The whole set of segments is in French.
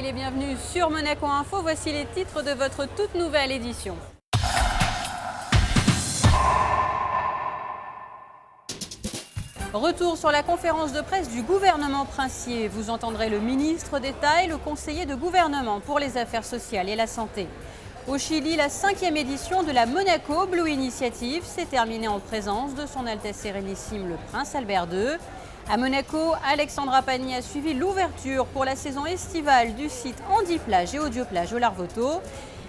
les bienvenus sur Monaco Info. Voici les titres de votre toute nouvelle édition. Retour sur la conférence de presse du gouvernement princier. Vous entendrez le ministre d'État et le conseiller de gouvernement pour les affaires sociales et la santé. Au Chili, la 5e édition de la Monaco Blue Initiative s'est terminée en présence de son Altesse Sérénissime le Prince Albert II. À Monaco, Alexandra Pagny a suivi l'ouverture pour la saison estivale du site Handiplage et Audioplage au Larvoto.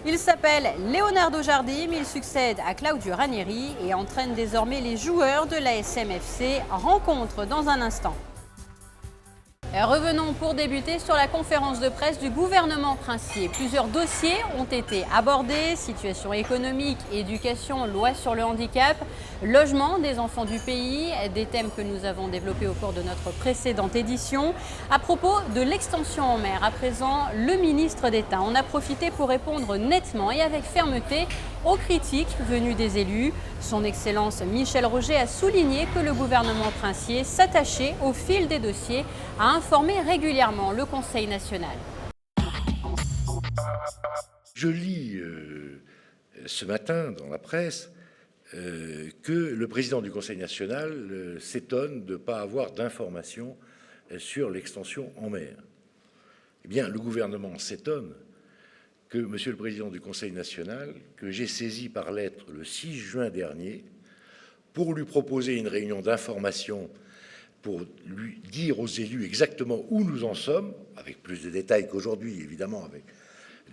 Il s'appelle Leonardo Jardim, il succède à Claudio Ranieri et entraîne désormais les joueurs de l'ASM-FC. Rencontre dans un instant. Revenons pour débuter sur la conférence de presse du gouvernement princier. Plusieurs dossiers ont été abordés, situation économique, éducation, loi sur le handicap, logement des enfants du pays, des thèmes que nous avons développés au cours de notre précédente édition. À propos de l'extension en mer, à présent, le ministre d'État en a profité pour répondre nettement et avec fermeté aux critiques venues des élus. Son Excellence Michel Roger a souligné que le gouvernement princier s'attachait au fil des dossiers à informer régulièrement le Conseil national. Je lis ce matin dans la presse que le président du Conseil national s'étonne de ne pas avoir d'informations sur l'extension en mer. Eh bien, le gouvernement s'étonne que Monsieur le Président du Conseil national, que j'ai saisi par lettre le 6 juin dernier, pour lui proposer une réunion d'information, pour lui dire aux élus exactement où nous en sommes, avec plus de détails qu'aujourd'hui, évidemment, avec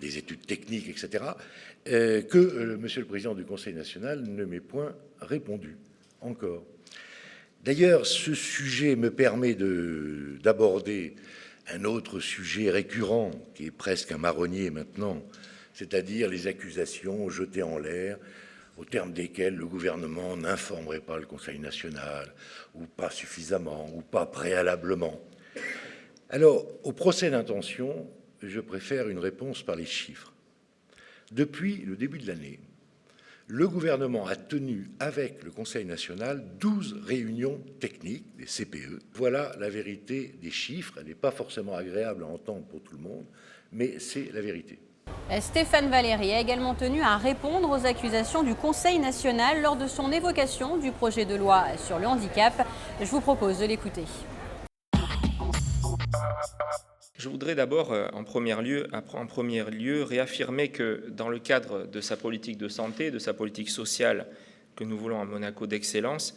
des études techniques, etc., que Monsieur le Président du Conseil national ne m'ait point répondu, encore. D'ailleurs, ce sujet me permet d'aborder un autre sujet récurrent, qui est presque un marronnier maintenant, c'est-à-dire les accusations jetées en l'air, au terme desquelles le gouvernement n'informerait pas le Conseil national, ou pas suffisamment, ou pas préalablement. Alors, au procès d'intention, je préfère une réponse par les chiffres. Depuis le début de l'année, le gouvernement a tenu avec le Conseil national 12 réunions techniques, des CPE. Voilà la vérité des chiffres. Elle n'est pas forcément agréable à entendre pour tout le monde, mais c'est la vérité. Stéphane Valéry a également tenu à répondre aux accusations du Conseil national lors de son évocation du projet de loi sur le handicap. Je vous propose de l'écouter. Je voudrais d'abord, en premier lieu, réaffirmer que dans le cadre de sa politique de santé, de sa politique sociale que nous voulons à Monaco d'excellence,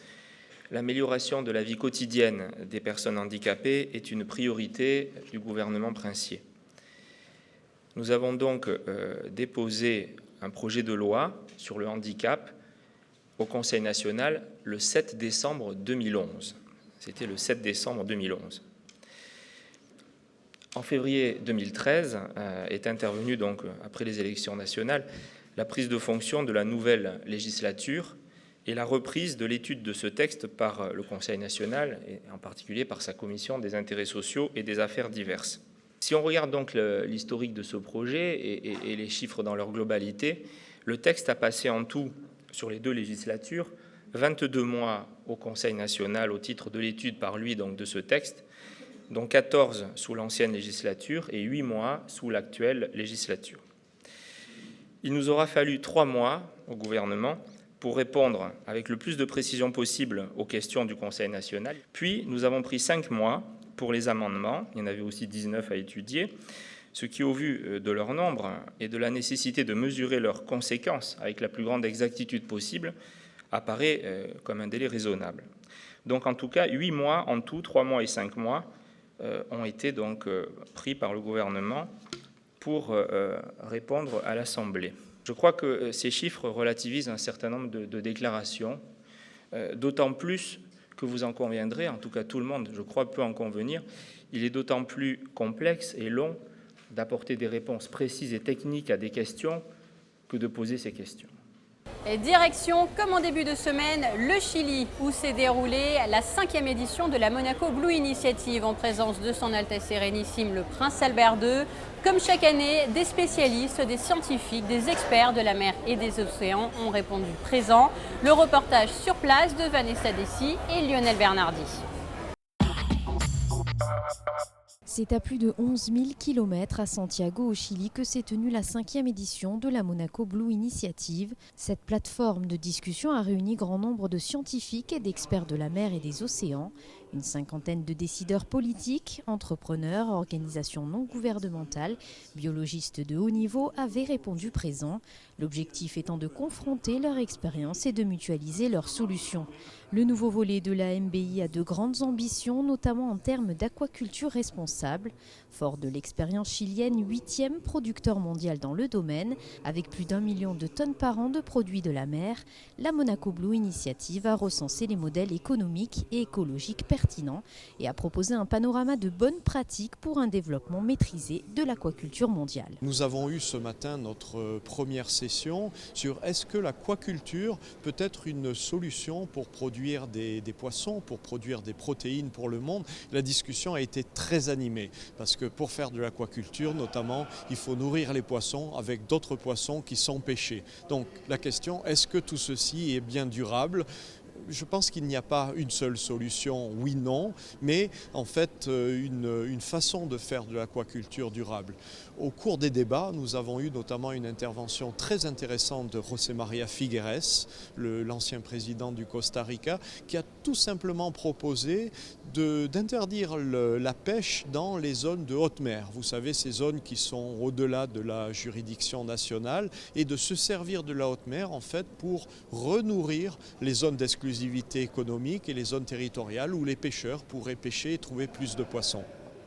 l'amélioration de la vie quotidienne des personnes handicapées est une priorité du gouvernement princier. Nous avons donc déposé un projet de loi sur le handicap au Conseil national le 7 décembre 2011. C'était le 7 décembre 2011. En février 2013 est intervenue, donc, après les élections nationales, la prise de fonction de la nouvelle législature et la reprise de l'étude de ce texte par le Conseil national, et en particulier par sa commission des intérêts sociaux et des affaires diverses. Si on regarde donc l'historique de ce projet et les chiffres dans leur globalité, le texte a passé en tout, sur les 2 législatures, 22 mois au Conseil national au titre de l'étude par lui donc, de ce texte, dont 14 sous l'ancienne législature et 8 mois sous l'actuelle législature. Il nous aura fallu 3 mois au gouvernement pour répondre avec le plus de précision possible aux questions du Conseil national. Puis, nous avons pris 5 mois pour les amendements, il y en avait aussi 19 à étudier, ce qui, au vu de leur nombre et de la nécessité de mesurer leurs conséquences avec la plus grande exactitude possible, apparaît comme un délai raisonnable. Donc, en tout cas, 8 mois en tout, 3 mois et 5 mois, ont été donc pris par le gouvernement pour répondre à l'Assemblée. Je crois que ces chiffres relativisent un certain nombre de déclarations, d'autant plus que vous en conviendrez, en tout cas tout le monde, je crois, peut en convenir, il est d'autant plus complexe et long d'apporter des réponses précises et techniques à des questions que de poser ces questions. Et direction, comme en début de semaine, le Chili, où s'est déroulée la 5e édition de la Monaco Blue Initiative en présence de son Altesse Sérénissime le Prince Albert II. Comme chaque année, des spécialistes, des scientifiques, des experts de la mer et des océans ont répondu présents. Le reportage sur place de Vanessa Dessy et Lionel Bernardi. C'est à plus de 11 000 km à Santiago au Chili que s'est tenue la 5e édition de la Monaco Blue Initiative. Cette plateforme de discussion a réuni grand nombre de scientifiques et d'experts de la mer et des océans. Une cinquantaine de décideurs politiques, entrepreneurs, organisations non gouvernementales, biologistes de haut niveau avaient répondu présents. L'objectif étant de confronter leur expérience et de mutualiser leurs solutions. Le nouveau volet de la MBI a de grandes ambitions, notamment en termes d'aquaculture responsable. Fort de l'expérience chilienne, 8e producteur mondial dans le domaine, avec plus d'1 million de tonnes par an de produits de la mer, la Monaco Blue Initiative a recensé les modèles économiques et écologiques pertinents et a proposé un panorama de bonnes pratiques pour un développement maîtrisé de l'aquaculture mondiale. Nous avons eu ce matin notre première session sur est-ce que l'aquaculture peut être une solution pour produire des poissons, pour produire des protéines pour le monde. La discussion a été très animée parce que pour faire de l'aquaculture notamment, il faut nourrir les poissons avec d'autres poissons qui sont pêchés. Donc la question, est-ce que tout ceci est bien durable ? Je pense qu'il n'y a pas une seule solution, oui, non, mais en fait une façon de faire de l'aquaculture durable. Au cours des débats, nous avons eu notamment une intervention très intéressante de José María Figueres, l'ancien président du Costa Rica, qui a tout simplement proposé d'interdire la pêche dans les zones de haute mer. Vous savez, ces zones qui sont au-delà de la juridiction nationale, et de se servir de la haute mer en fait pour renourrir les zones d'exclusivité économique et les zones territoriales où les pêcheurs pourraient pêcher et trouver plus de poissons.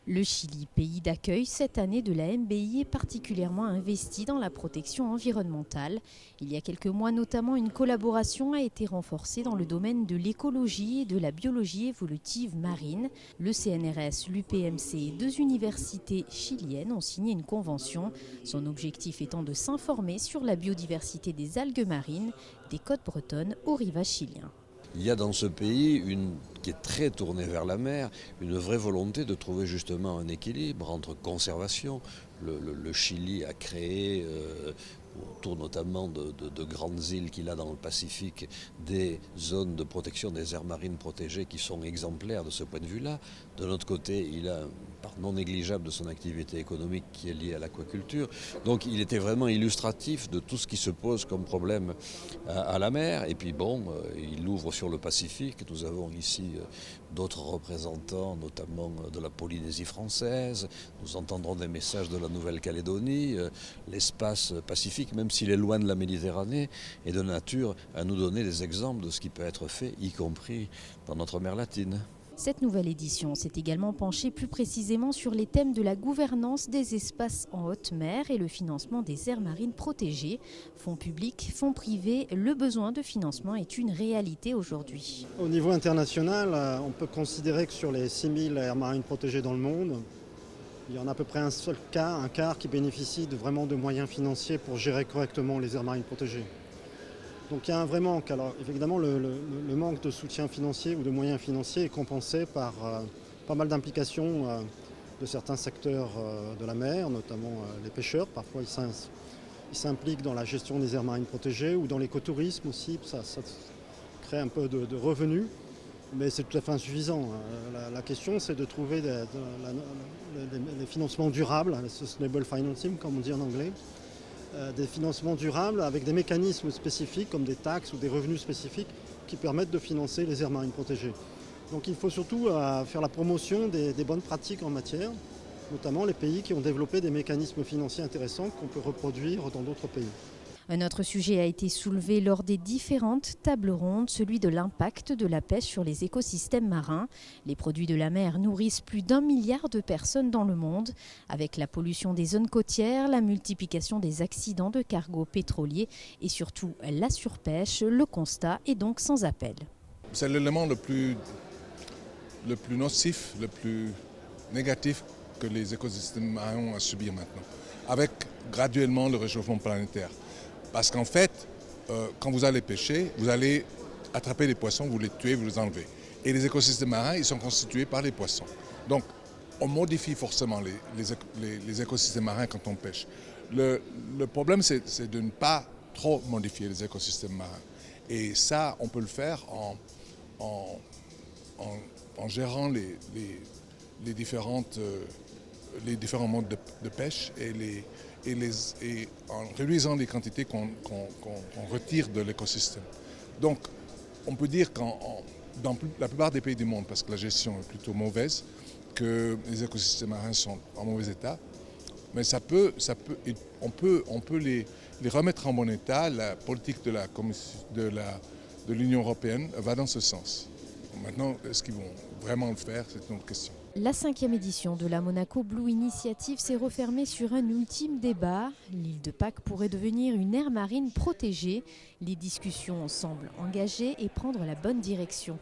Le Chili, pays d'accueil cette année de la MBI, est particulièrement investi dans la protection environnementale. Il y a quelques mois notamment, une collaboration a été renforcée dans le domaine de l'écologie et de la biologie évolutive marine. Le CNRS, l'UPMC et 2 universités chiliennes ont signé une convention. Son objectif étant de s'informer sur la biodiversité des algues marines des côtes bretonnes au rivage chilien. Il y a dans ce pays, qui est très tournée vers la mer, une vraie volonté de trouver justement un équilibre entre conservation. Le Chili a créé, autour notamment de grandes îles qu'il a dans le Pacifique, des zones de protection des aires marines protégées qui sont exemplaires de ce point de vue-là. De l'autre côté, il a une part non négligeable de son activité économique qui est liée à l'aquaculture. Donc il était vraiment illustratif de tout ce qui se pose comme problème à la mer. Et puis bon, il ouvre sur le Pacifique. Nous avons ici d'autres représentants, notamment de la Polynésie française. Nous entendrons des messages de la Nouvelle-Calédonie. L'espace Pacifique, même s'il est loin de la Méditerranée, est de nature à nous donner des exemples de ce qui peut être fait, y compris dans notre mer latine. Cette nouvelle édition s'est également penchée plus précisément sur les thèmes de la gouvernance des espaces en haute mer et le financement des aires marines protégées. Fonds publics, fonds privés, le besoin de financement est une réalité aujourd'hui. Au niveau international, on peut considérer que sur les 6000 aires marines protégées dans le monde, il y en a à peu près un quart qui bénéficie vraiment de moyens financiers pour gérer correctement les aires marines protégées. Donc il y a un vrai manque. Alors évidemment, le manque de soutien financier ou de moyens financiers est compensé par pas mal d'implications de certains secteurs de la mer, notamment les pêcheurs. Parfois ils s'impliquent dans la gestion des aires marines protégées ou dans l'écotourisme aussi. Ça crée un peu de revenus, mais c'est tout à fait insuffisant. La question, c'est de trouver des financements durables, le sustainable financing comme on dit en anglais. Des financements durables avec des mécanismes spécifiques comme des taxes ou des revenus spécifiques qui permettent de financer les aires marines protégées. Donc il faut surtout faire la promotion des bonnes pratiques en matière, notamment les pays qui ont développé des mécanismes financiers intéressants qu'on peut reproduire dans d'autres pays. Un autre sujet a été soulevé lors des différentes tables rondes, celui de l'impact de la pêche sur les écosystèmes marins. Les produits de la mer nourrissent plus d'1 milliard de personnes dans le monde. Avec la pollution des zones côtières, la multiplication des accidents de cargos pétroliers et surtout la surpêche, le constat est donc sans appel. C'est l'élément le plus nocif, le plus négatif que les écosystèmes marins ont à subir maintenant, avec graduellement le réchauffement planétaire. Parce qu'en fait, quand vous allez pêcher, vous allez attraper les poissons, vous les tuez, vous les enlevez. Et les écosystèmes marins, ils sont constitués par les poissons. Donc, on modifie forcément les écosystèmes marins quand on pêche. Le problème, c'est de ne pas trop modifier les écosystèmes marins. Et ça, on peut le faire en gérant les différentes les différents modes de pêche et en réduisant les quantités qu'on retire de l'écosystème. Donc, on peut dire dans la plupart des pays du monde, parce que la gestion est plutôt mauvaise, que les écosystèmes marins sont en mauvais état, mais on peut les remettre en bon état. La politique de l'Union européenne va dans ce sens. Maintenant, est-ce qu'ils vont vraiment le faire? C'est une autre question. La 5e édition de la Monaco Blue Initiative s'est refermée sur un ultime débat. L'île de Pâques pourrait devenir une aire marine protégée. Les discussions semblent engagées et prendre la bonne direction.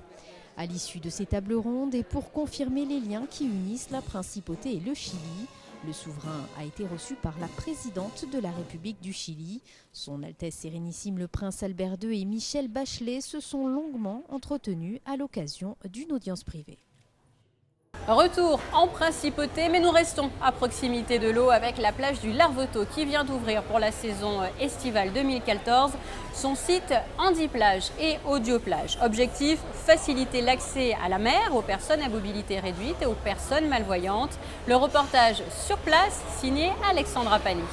À l'issue de ces tables rondes et pour confirmer les liens qui unissent la Principauté et le Chili, le souverain a été reçu par la présidente de la République du Chili. Son Altesse Sérénissime le Prince Albert II et Michelle Bachelet se sont longuement entretenus à l'occasion d'une audience privée. Retour en Principauté, mais nous restons à proximité de l'eau avec la plage du Larvoto qui vient d'ouvrir pour la saison estivale 2014 son site Handiplage et Audioplage. Objectif, faciliter l'accès à la mer aux personnes à mobilité réduite et aux personnes malvoyantes. Le reportage sur place signé Alexandra Pali.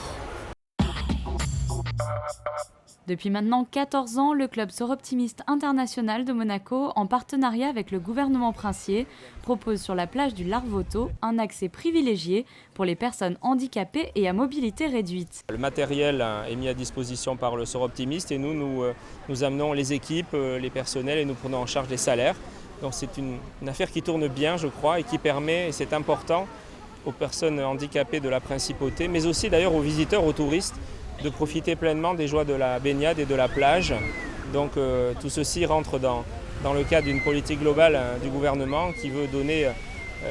Depuis maintenant 14 ans, le club Soroptimiste International de Monaco, en partenariat avec le gouvernement princier, propose sur la plage du Larvoto un accès privilégié pour les personnes handicapées et à mobilité réduite. Le matériel est mis à disposition par le Soroptimiste et nous amenons les équipes, les personnels et nous prenons en charge les salaires. Donc c'est une affaire qui tourne bien, je crois, et qui permet, et c'est important, aux personnes handicapées de la Principauté, mais aussi d'ailleurs aux visiteurs, aux touristes, de profiter pleinement des joies de la baignade et de la plage. Donc tout ceci rentre dans le cadre d'une politique globale du gouvernement qui veut donner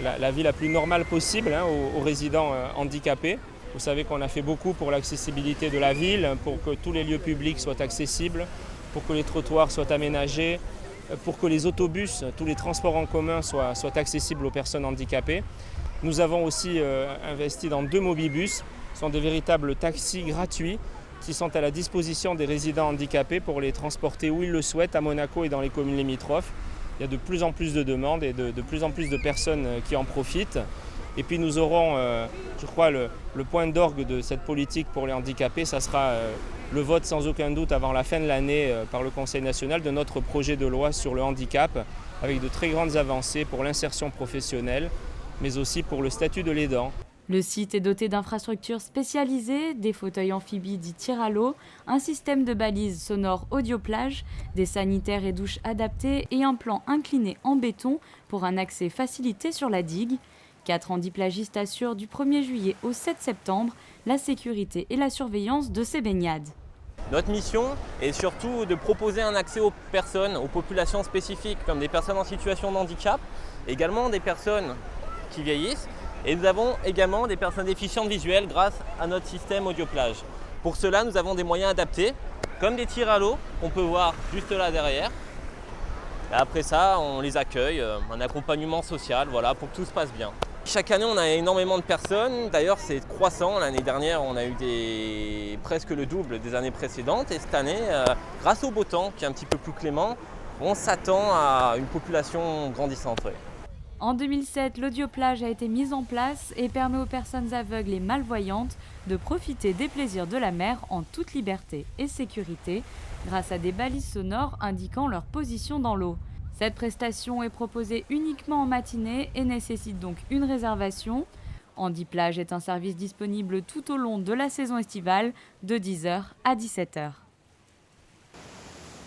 la vie la plus normale possible aux résidents handicapés. Vous savez qu'on a fait beaucoup pour l'accessibilité de la ville, pour que tous les lieux publics soient accessibles, pour que les trottoirs soient aménagés, pour que les autobus, tous les transports en commun soient accessibles aux personnes handicapées. Nous avons aussi investi dans 2 mobibus. Ce sont des véritables taxis gratuits qui sont à la disposition des résidents handicapés pour les transporter où ils le souhaitent à Monaco et dans les communes limitrophes. Il y a de plus en plus de demandes et de plus en plus de personnes qui en profitent. Et puis nous aurons, je crois, le point d'orgue de cette politique pour les handicapés. Ça sera le vote sans aucun doute avant la fin de l'année par le Conseil national de notre projet de loi sur le handicap avec de très grandes avancées pour l'insertion professionnelle, mais aussi pour le statut de l'aidant. Le site est doté d'infrastructures spécialisées, des fauteuils amphibies dits tir à l'eau, un système de balises sonores Audioplage, des sanitaires et douches adaptés et un plan incliné en béton pour un accès facilité sur la digue. 4 handiplagistes assurent du 1er juillet au 7 septembre la sécurité et la surveillance de ces baignades. Notre mission est surtout de proposer un accès aux personnes, aux populations spécifiques, comme des personnes en situation de handicap, également des personnes qui vieillissent. Et nous avons également des personnes déficientes visuelles grâce à notre système Audioplage. Pour cela, nous avons des moyens adaptés, comme des tirs à l'eau qu'on peut voir juste là derrière. Et après ça, on les accueille, un accompagnement social, voilà, pour que tout se passe bien. Chaque année, on a énormément de personnes. D'ailleurs, c'est croissant. L'année dernière, on a eu presque le double des années précédentes. Et cette année, grâce au beau temps, qui est un petit peu plus clément, on s'attend à une population grandissante. Ouais. En 2007, l'Audioplage a été mise en place et permet aux personnes aveugles et malvoyantes de profiter des plaisirs de la mer en toute liberté et sécurité grâce à des balises sonores indiquant leur position dans l'eau. Cette prestation est proposée uniquement en matinée et nécessite donc une réservation. Handiplage est un service disponible tout au long de la saison estivale de 10h à 17h.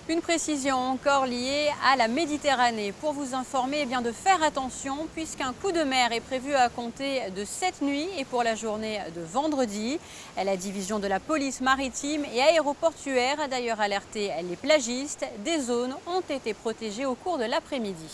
Une précision encore liée à la Méditerranée. Pour vous informer de faire attention puisqu'un coup de mer est prévu à compter de cette nuit et pour la journée de vendredi. La division de la police maritime et aéroportuaire a d'ailleurs alerté les plagistes. Des zones ont été protégées au cours de l'après-midi.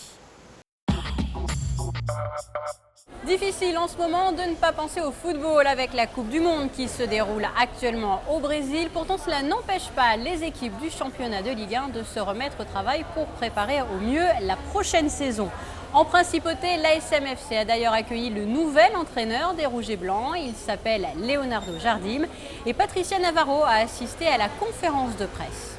Difficile en ce moment de ne pas penser au football avec la Coupe du Monde qui se déroule actuellement au Brésil. Pourtant, cela n'empêche pas les équipes du championnat de Ligue 1 de se remettre au travail pour préparer au mieux la prochaine saison. En Principauté, l'ASM FC a d'ailleurs accueilli le nouvel entraîneur des Rouges et Blancs. Il s'appelle Leonardo Jardim et Patricia Navarro a assisté à la conférence de presse.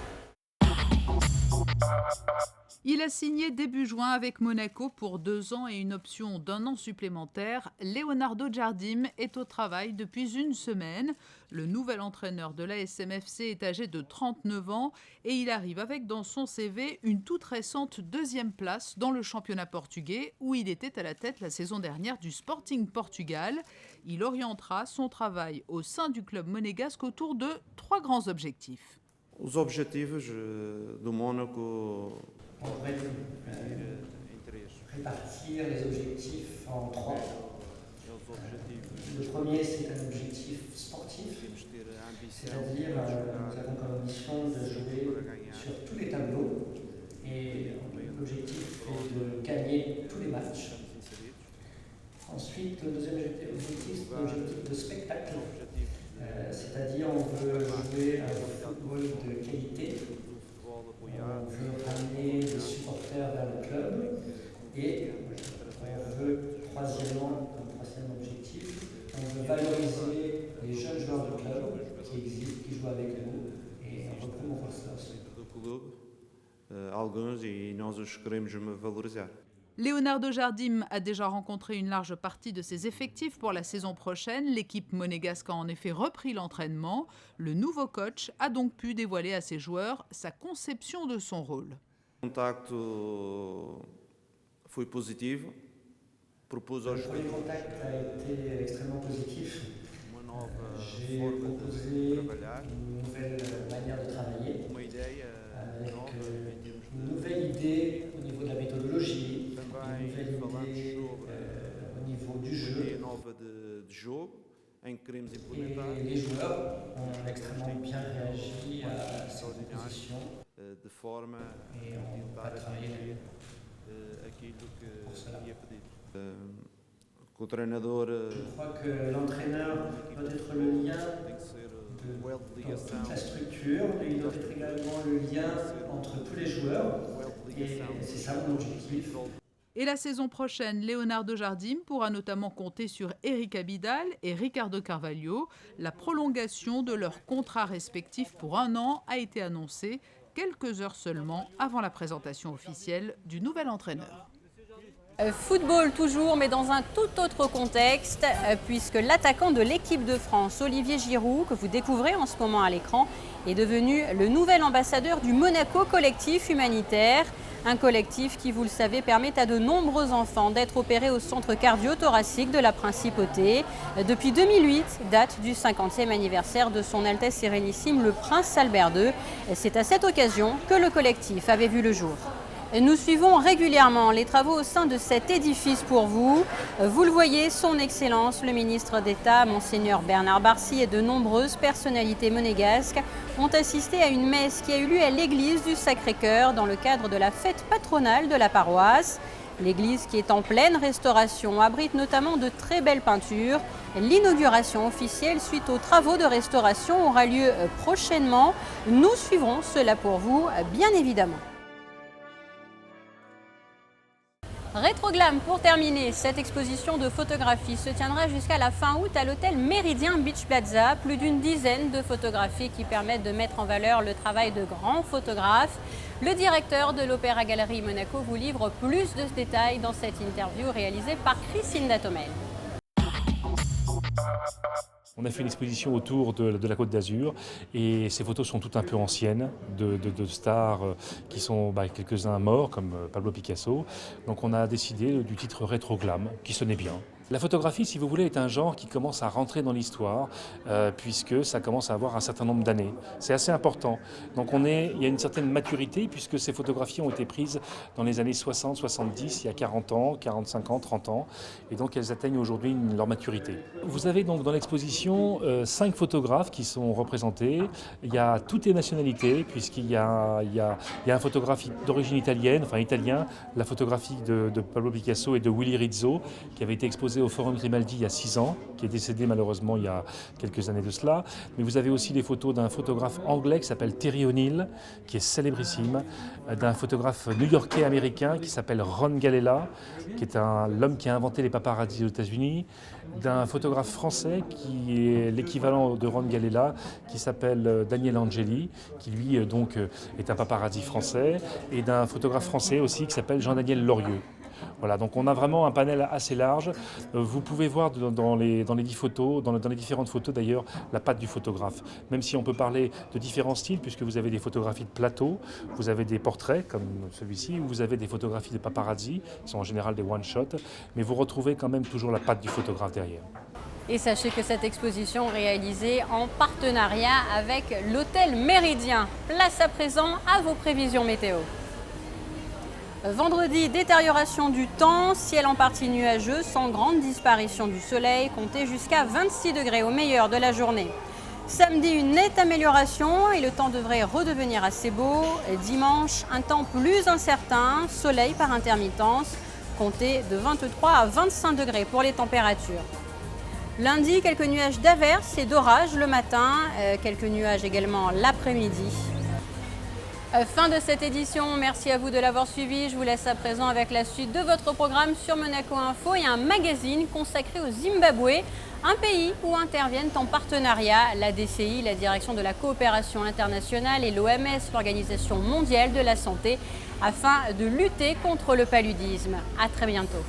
Il a signé début juin avec Monaco pour 2 ans et une option d'1 an supplémentaire. Leonardo Jardim est au travail depuis une semaine. Le nouvel entraîneur de l'ASM FC est âgé de 39 ans et il arrive avec dans son CV une toute récente 2e place dans le championnat portugais où il était à la tête la saison dernière du Sporting Portugal. Il orientera son travail au sein du club monégasque autour de 3 grands objectifs. Os objetivos do Mónaco. On pourrait répartir les objectifs en 3. Le premier, c'est un objectif sportif, c'est-à-dire nous avons comme ambition de jouer sur tous les tableaux et l'objectif est de gagner tous les matchs. Ensuite, le deuxième objectif, c'est l'objectif de spectacle, c'est-à-dire on veut jouer un football de qualité. On veut ramener les supporters vers le club et on veut, troisième objectif, on veut valoriser les jeunes joueurs du club qui existent, qui jouent avec nous et on veut promouvoir cela aussi. Alguns e nós os queremos valorizar. Leonardo Jardim a déjà rencontré une large partie de ses effectifs pour la saison prochaine. L'équipe monégasque a en effet repris l'entraînement. Le nouveau coach a donc pu dévoiler à ses joueurs sa conception de son rôle. Le contacto foi positivo. Le premier contact a été extrêmement positif. J'ai proposé une nouvelle manière de travailler avec une nouvelle idée au niveau de la méthodologie, une nouvelle idée au niveau du jeu. Et les joueurs ont extrêmement bien réagi à ces propositions et on va travailler pour cela. Je crois que l'entraîneur doit être le lien dans toute la structure, et il doit être également le lien entre tous les joueurs, et c'est ça mon objectif. Et la saison prochaine, Leonardo Jardim pourra notamment compter sur Eric Abidal et Ricardo Carvalho. La prolongation de leurs contrats respectifs pour 1 an a été annoncée quelques heures seulement avant la présentation officielle du nouvel entraîneur. Football toujours, mais dans un tout autre contexte, puisque l'attaquant de l'équipe de France, Olivier Giroud, que vous découvrez en ce moment à l'écran, est devenu le nouvel ambassadeur du Monaco Collectif Humanitaire. Un collectif qui, vous le savez, permet à de nombreux enfants d'être opérés au centre cardio-thoracique de la Principauté. Depuis 2008, date du 50e anniversaire de son Altesse Sérénissime, le Prince Albert II. C'est à cette occasion que le collectif avait vu le jour. Nous suivons régulièrement les travaux au sein de cet édifice pour vous. Vous le voyez, son Excellence, le ministre d'État, Monseigneur Bernard Barcy et de nombreuses personnalités monégasques ont assisté à une messe qui a eu lieu à l'église du Sacré-Cœur dans le cadre de la fête patronale de la paroisse. L'église, qui est en pleine restauration, abrite notamment de très belles peintures. L'inauguration officielle suite aux travaux de restauration aura lieu prochainement. Nous suivrons cela pour vous, bien évidemment. Rétroglam, pour terminer, cette exposition de photographie se tiendra jusqu'à la fin août à l'hôtel Méridien Beach Plaza. Plus d'une dizaine de photographies qui permettent de mettre en valeur le travail de grands photographes. Le directeur de l'Opéra Galerie Monaco vous livre plus de détails dans cette interview réalisée par Christine Datomel. On a fait une exposition autour de la Côte d'Azur et ces photos sont toutes un peu anciennes de stars qui sont quelques-uns morts comme Pablo Picasso. Donc on a décidé du titre Rétroglam qui sonnait bien. La photographie, si vous voulez, est un genre qui commence à rentrer dans l'histoire puisque ça commence à avoir un certain nombre d'années. C'est assez important. Donc il y a une certaine maturité puisque ces photographies ont été prises dans les années 60, 70, il y a 40 ans, 45 ans, 30 ans. Et donc elles atteignent aujourd'hui leur maturité. Vous avez donc dans l'exposition 5 photographes qui sont représentés. Il y a toutes les nationalités puisqu'il y a un photographe d'origine italienne, enfin italien, la photographie de Pablo Picasso et de Willy Rizzo qui avait été exposée au Forum Grimaldi il y a 6 ans, qui est décédé malheureusement il y a quelques années de cela. Mais vous avez aussi des photos d'un photographe anglais qui s'appelle Terry O'Neill, qui est célébrissime, d'un photographe new-yorkais américain qui s'appelle Ron Galella, qui est l'homme qui a inventé les paparazzis aux États-Unis, d'un photographe français qui est l'équivalent de Ron Galella, qui s'appelle Daniel Angeli, qui lui donc est un paparazzi français, et d'un photographe français aussi qui s'appelle Jean-Daniel Lorieux. Voilà, donc on a vraiment un panel assez large. Vous pouvez voir dans les différentes photos d'ailleurs la patte du photographe. Même si on peut parler de différents styles, puisque vous avez des photographies de plateau, vous avez des portraits comme celui-ci, ou vous avez des photographies de paparazzi, qui sont en général des one-shots, mais vous retrouvez quand même toujours la patte du photographe derrière. Et sachez que cette exposition est réalisée en partenariat avec l'Hôtel Méridien. Place à présent à vos prévisions météo. Vendredi, détérioration du temps, ciel en partie nuageux, sans grande disparition du soleil, comptez jusqu'à 26 degrés au meilleur de la journée. Samedi, une nette amélioration et le temps devrait redevenir assez beau. Dimanche, un temps plus incertain, soleil par intermittence, comptez de 23 à 25 degrés pour les températures. Lundi, quelques nuages d'averses et d'orages le matin, quelques nuages également l'après-midi. Fin de cette édition, merci à vous de l'avoir suivi. Je vous laisse à présent avec la suite de votre programme sur Monaco Info et un magazine consacré au Zimbabwe, un pays où interviennent en partenariat la DCI, la Direction de la coopération internationale, et l'OMS, l'Organisation mondiale de la santé, afin de lutter contre le paludisme. À très bientôt.